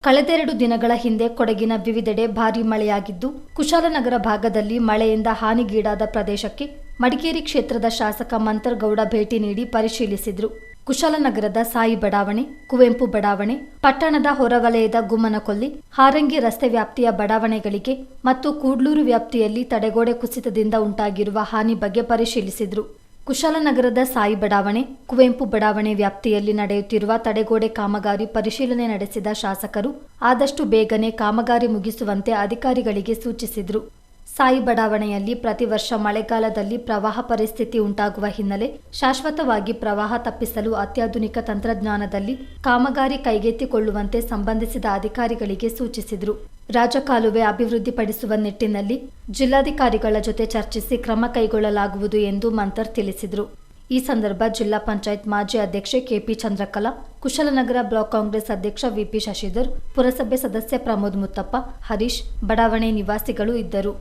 ಕಳೆದೆರಡು ದಿನಗಳ ಹಿಂದೆ ಕೊಡಗಿನ ವಿವಿಧೆಡೆ ಭಾರೀ ಮಳೆಯಾಗಿದ್ದು, ಕುಶಾಲನಗರ ಭಾಗದಲ್ಲಿ ಮಳೆಯಿಂದ ಹಾನಿಗೀಡಾದ ಪ್ರದೇಶಕ್ಕೆ ಮಡಿಕೇರಿ ಕ್ಷೇತ್ರದ ಶಾಸಕ ಮಂಥರ್ಗೌಡ ಭೇಟಿ ನೀಡಿ ಪರಿಶೀಲಿಸಿದರು. ಕುಶಾಲನಗರದ ಸಾಯಿ ಬಡಾವಣೆ, ಕುವೆಂಪು ಬಡಾವಣೆ, ಪಟ್ಟಣದ ಹೊರವಲಯದ ಗುಮ್ಮನಕೊಲ್ಲಿ, ಹಾರಂಗಿ ರಸ್ತೆ ವ್ಯಾಪ್ತಿಯ ಬಡಾವಣೆಗಳಿಗೆ ಮತ್ತು ಕೂಡ್ಲೂರು ವ್ಯಾಪ್ತಿಯಲ್ಲಿ ತಡೆಗೋಡೆ ಕುಸಿತದಿಂದ ಉಂಟಾಗಿರುವ ಹಾನಿ ಬಗ್ಗೆ ಪರಿಶೀಲಿಸಿದರು. ಕುಶಾಲನಗರದ ಸಾಯಿ ಬಡಾವಣೆ, ಕುವೆಂಪು ಬಡಾವಣೆ ವ್ಯಾಪ್ತಿಯಲ್ಲಿ ನಡೆಯುತ್ತಿರುವ ತಡೆಗೋಡೆ ಕಾಮಗಾರಿ ಪರಿಶೀಲನೆ ನಡೆಸಿದ ಶಾಸಕರು ಆದಷ್ಟು ಬೇಗನೆ ಕಾಮಗಾರಿ ಮುಗಿಸುವಂತೆ ಅಧಿಕಾರಿಗಳಿಗೆ ಸೂಚಿಸಿದರು. ಸಾಯಿ ಬಡಾವಣೆಯಲ್ಲಿ ಪ್ರತಿ ವರ್ಷ ಮಳೆಗಾಲದಲ್ಲಿ ಪ್ರವಾಹ ಪರಿಸ್ಥಿತಿ ಉಂಟಾಗುವ ಹಿನ್ನೆಲೆ ಶಾಶ್ವತವಾಗಿ ಪ್ರವಾಹ ತಪ್ಪಿಸಲು ಅತ್ಯಾಧುನಿಕ ತಂತ್ರಜ್ಞಾನದಲ್ಲಿ ಕಾಮಗಾರಿ ಕೈಗೆತ್ತಿಕೊಳ್ಳುವಂತೆ ಸಂಬಂಧಿಸಿದ ಅಧಿಕಾರಿಗಳಿಗೆ ಸೂಚಿಸಿದರು. ರಾಜಕಾಲುವೆ ಅಭಿವೃದ್ಧಿಪಡಿಸುವ ನಿಟ್ಟಿನಲ್ಲಿ ಜಿಲ್ಲಾಧಿಕಾರಿಗಳ ಜೊತೆ ಚರ್ಚಿಸಿ ಕ್ರಮ ಕೈಗೊಳ್ಳಲಾಗುವುದು ಎಂದು ಮಂಥರ್ ತಿಳಿಸಿದರು. ಈ ಸಂದರ್ಭ ಜಿಲ್ಲಾ ಪಂಚಾಯತ್ ಮಾಜಿ ಅಧ್ಯಕ್ಷೆ ಕೆಪಿ ಚಂದ್ರಕಲಾ, ಕುಶಾಲನಗರ ಬ್ಲಾಕ್ ಕಾಂಗ್ರೆಸ್ ಅಧ್ಯಕ್ಷ ವಿಪಿ ಶಶಿಧರ್, ಪುರಸಭೆ ಸದಸ್ಯ ಪ್ರಮೋದ್ ಮುತ್ತಪ್ಪ, ಹರೀಶ್, ಬಡಾವಣೆ ನಿವಾಸಿಗಳು ಇದ್ದರು.